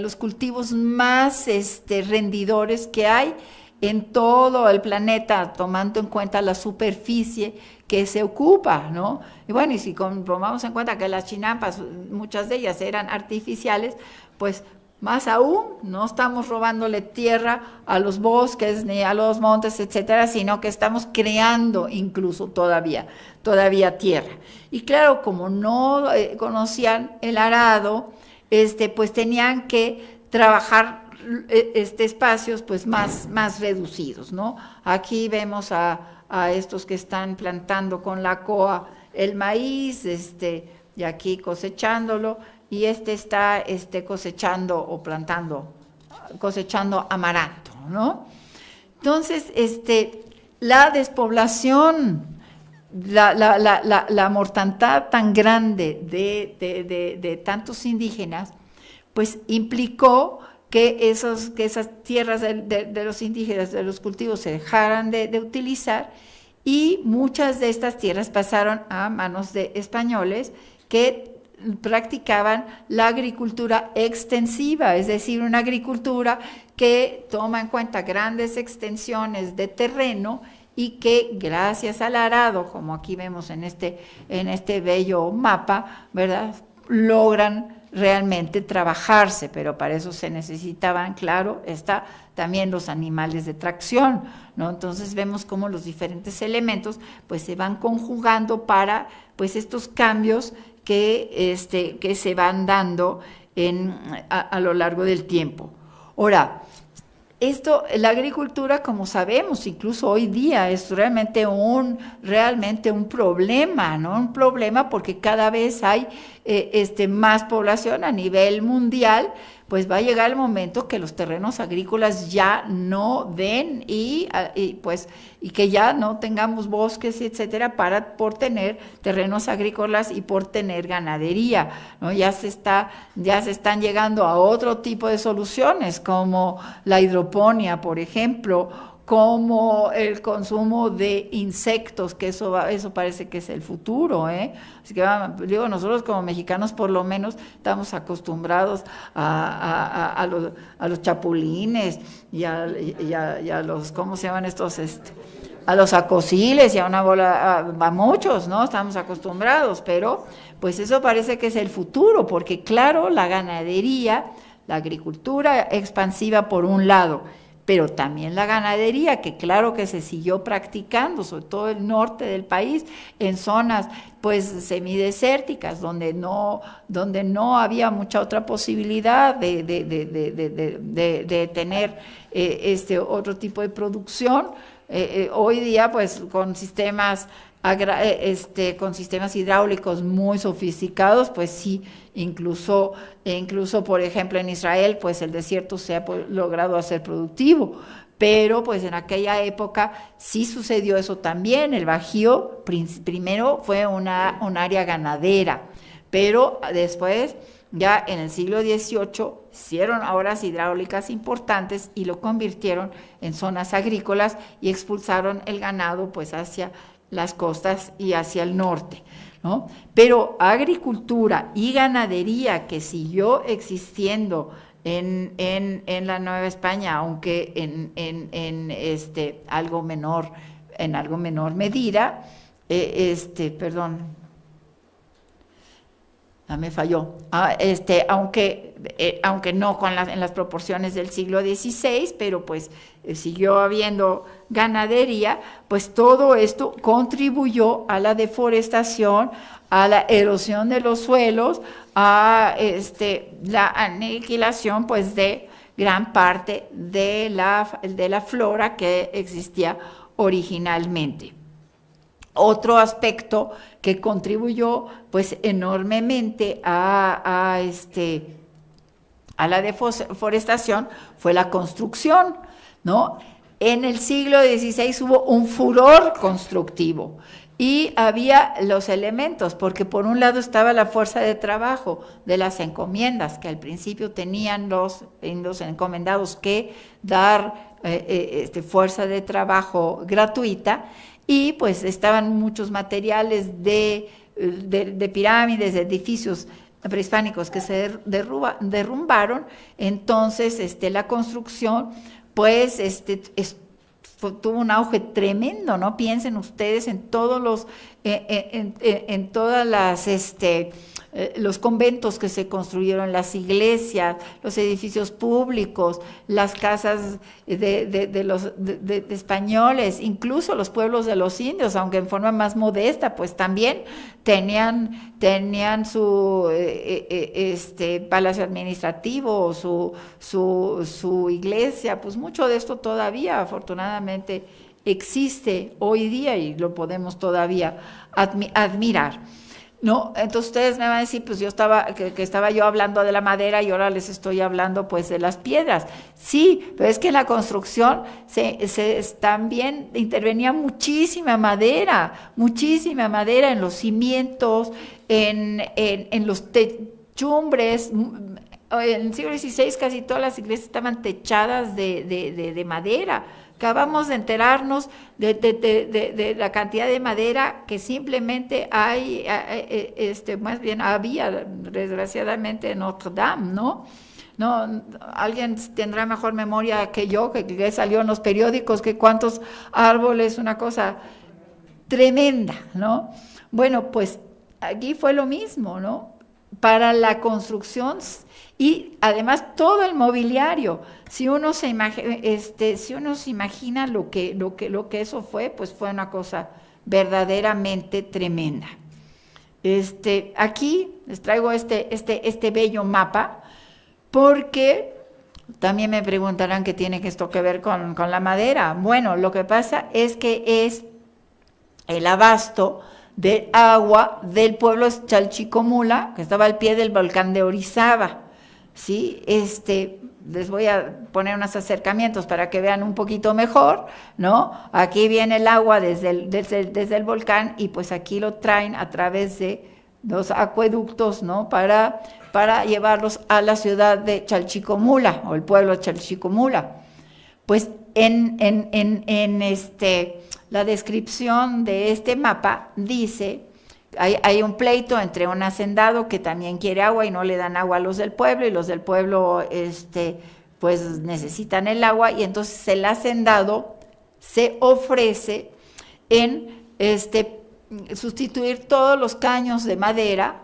los cultivos más rendidores que hay en todo el planeta, tomando en cuenta la superficie que se ocupa, ¿no? Y bueno, y si tomamos en cuenta que las chinampas, muchas de ellas eran artificiales, pues más aún no estamos robándole tierra a los bosques ni a los montes, etcétera, sino que estamos creando incluso todavía tierra. Y claro, como no conocían el arado, pues tenían que trabajar espacios pues más reducidos, ¿no? Aquí vemos a estos que están plantando con la coa el maíz, y aquí cosechándolo, y está cosechando o cosechando amaranto, ¿no? Entonces, la despoblación, la mortandad tan grande de tantos indígenas, pues implicó que esas tierras de los indígenas, de los cultivos, se dejaran de utilizar, y muchas de estas tierras pasaron a manos de españoles que practicaban la agricultura extensiva, es decir, una agricultura que toma en cuenta grandes extensiones de terreno y que gracias al arado, como aquí vemos en este bello mapa, ¿verdad?, logran realmente trabajarse, pero para eso se necesitaban, claro, también los animales de tracción, ¿no? Entonces vemos cómo los diferentes elementos pues se van conjugando para pues estos cambios que se van dando a lo largo del tiempo. Ahora, la agricultura, como sabemos, incluso hoy día es realmente un problema, ¿no? Un problema porque cada vez hay más población a nivel mundial, pues va a llegar el momento que los terrenos agrícolas ya no den y que ya no tengamos bosques, etcétera, por tener terrenos agrícolas y por tener ganadería, ¿no? Ya se están llegando a otro tipo de soluciones, como la hidroponía, por ejemplo, como el consumo de insectos, que eso parece que es el futuro, ¿eh? Así que digo, nosotros como mexicanos por lo menos estamos acostumbrados a los chapulines y a los, ¿cómo se llaman estos? A los acosiles y a una bola, a muchos, ¿no? Estamos acostumbrados, pero pues eso parece que es el futuro, porque claro, la ganadería, la agricultura expansiva por un lado, pero también la ganadería, que claro que se siguió practicando, sobre todo el norte del país, en zonas pues semidesérticas, donde no había mucha otra posibilidad de tener otro tipo de producción. Hoy día pues con sistemas hidráulicos muy sofisticados, pues sí, incluso por ejemplo en Israel, pues el desierto se ha logrado hacer productivo, pero pues en aquella época sí sucedió eso también. El Bajío primero fue un área ganadera, pero después, ya en el siglo XVIII, hicieron obras hidráulicas importantes y lo convirtieron en zonas agrícolas y expulsaron el ganado pues hacia las costas y hacia el norte. ¿no? Pero agricultura y ganadería que siguió existiendo en la Nueva España, aunque en algo menor medida, perdón, me falló, aunque no en las proporciones del siglo XVI, pero pues siguió habiendo ganadería, pues todo esto contribuyó a la deforestación, a la erosión de los suelos, a la aniquilación pues de gran parte de la flora que existía originalmente. Otro aspecto que contribuyó pues enormemente a la deforestación fue la construcción, ¿no? En el siglo XVI hubo un furor constructivo y había los elementos, porque por un lado estaba la fuerza de trabajo de las encomiendas, que al principio tenían los encomendados que dar fuerza de trabajo gratuita, y pues estaban muchos materiales de pirámides, de edificios prehispánicos que se derrumbaron. Entonces la construcción pues tuvo un auge tremendo, ¿no? Piensen ustedes en todos en todas las los conventos que se construyeron, las iglesias, los edificios públicos, las casas de españoles, incluso los pueblos de los indios, aunque en forma más modesta, pues también tenían su palacio administrativo, su iglesia. Pues mucho de esto todavía afortunadamente existe hoy día y lo podemos todavía admirar, ¿no? Entonces ustedes me van a decir, pues yo estaba yo hablando de la madera y ahora les estoy hablando pues de las piedras. Sí, pero es que en la construcción también intervenía muchísima madera en los cimientos, en los techumbres. En el siglo XVI casi todas las iglesias estaban techadas de madera. Acabamos de enterarnos de la cantidad de madera que simplemente más bien había, desgraciadamente, en Notre Dame, ¿no? No, alguien tendrá mejor memoria que yo, que salió en los periódicos, que cuántos árboles, una cosa tremenda, ¿no? Bueno, pues aquí fue lo mismo, ¿no? Para la construcción y además todo el mobiliario. Si uno se imagina lo que eso fue, pues fue una cosa verdaderamente tremenda. Aquí les traigo este bello mapa, porque también me preguntarán qué tiene esto que ver con la madera. Bueno, lo que pasa es que es el abasto de agua del pueblo Chalchicomula, que estaba al pie del volcán de Orizaba, ¿sí? Les voy a poner unos acercamientos para que vean un poquito mejor, ¿no? Aquí viene el agua desde el volcán y pues aquí lo traen a través de los acueductos, ¿no? Para llevarlos a la ciudad de Chalchicomula, o el pueblo Chalchicomula. Pues la descripción de este mapa dice, hay un pleito entre un hacendado que también quiere agua y no le dan agua a los del pueblo, y los del pueblo pues necesitan el agua, y entonces el hacendado se ofrece en sustituir todos los caños de madera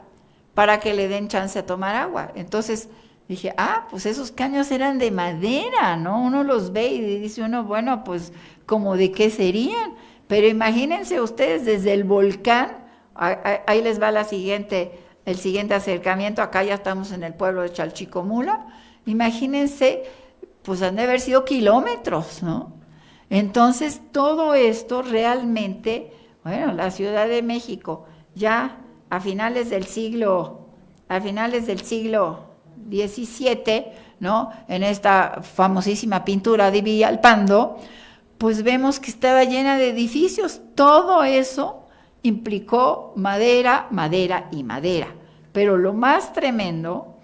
para que le den chance a tomar agua. Entonces dije, pues esos caños eran de madera, ¿no? Uno los ve y dice uno, bueno, pues ¿como de qué serían? Pero imagínense ustedes desde el volcán, ahí les va el siguiente acercamiento. Acá ya estamos en el pueblo de Chalchicomula. Imagínense, pues han de haber sido kilómetros, ¿no? Entonces todo esto realmente, bueno, la Ciudad de México ya a finales del siglo XVII, ¿no? En esta famosísima pintura de Villalpando, pues vemos que estaba llena de edificios. Todo eso implicó madera, madera y madera. Pero lo más tremendo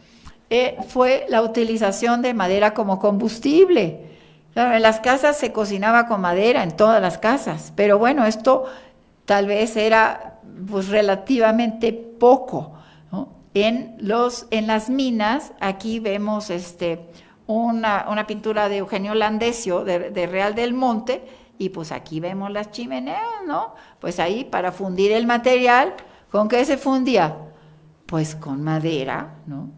fue la utilización de madera como combustible. Claro, en las casas se cocinaba con madera, en todas las casas, pero bueno, esto tal vez era pues relativamente poco, ¿no? En las minas, aquí vemos una pintura de Eugenio Landesio de Real del Monte, y pues aquí vemos las chimeneas, ¿no? Pues ahí para fundir el material, ¿con qué se fundía? Pues con madera, ¿no?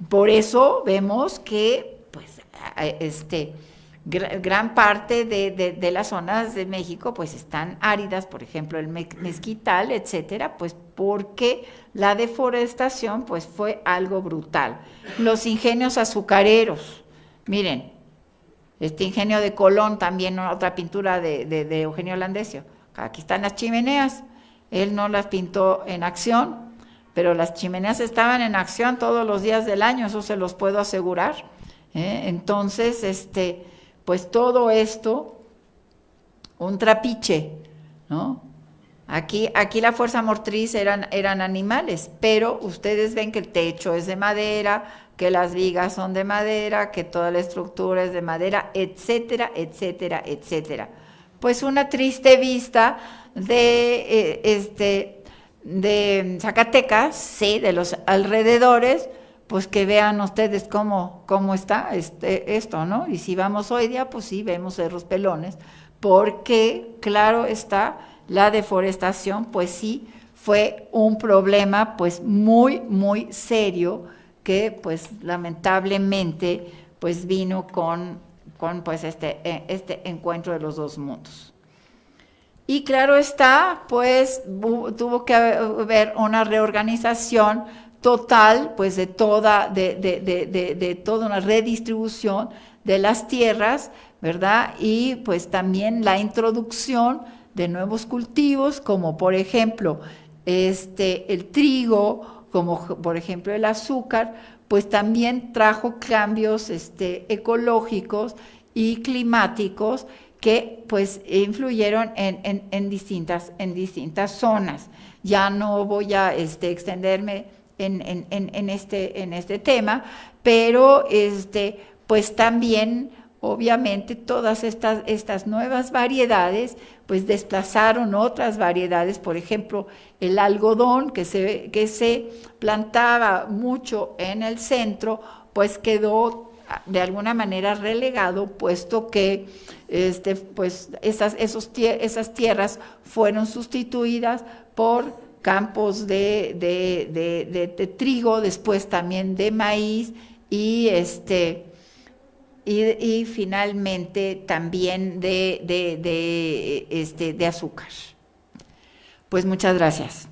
Por eso vemos que pues gran parte de las zonas de México pues están áridas, por ejemplo el mezquital, etcétera, pues porque la deforestación pues fue algo brutal. Los ingenios azucareros, miren, este ingenio de Colón, también otra pintura de Eugenio Landesio. Aquí están las chimeneas, él no las pintó en acción, pero las chimeneas estaban en acción todos los días del año, eso se los puedo asegurar. Entonces, pues todo esto, un trapiche, ¿no? Aquí la fuerza motriz eran animales, pero ustedes ven que el techo es de madera, que las vigas son de madera, que toda la estructura es de madera, etcétera, etcétera, etcétera. Pues una triste vista de Zacatecas, sí, de los alrededores, pues que vean ustedes cómo está esto, ¿no? Y si vamos hoy día, pues sí, vemos Cerros Pelones, porque, claro está, la deforestación, pues sí, fue un problema, pues muy, muy serio, que, pues, lamentablemente, pues vino con pues, este encuentro de los dos mundos. Y claro está, pues, tuvo que haber una reorganización total, pues de toda una redistribución de las tierras, ¿verdad? Y pues también la introducción de nuevos cultivos, como por ejemplo el trigo, como por ejemplo el azúcar, pues también trajo cambios ecológicos y climáticos que pues influyeron en distintas zonas. Ya no voy a extenderme en este tema, pero pues también obviamente todas estas nuevas variedades pues desplazaron otras variedades, por ejemplo el algodón que se plantaba mucho en el centro, pues quedó de alguna manera relegado, puesto que pues esas tierras fueron sustituidas por campos de trigo, después también de maíz y finalmente también de azúcar. Pues muchas gracias.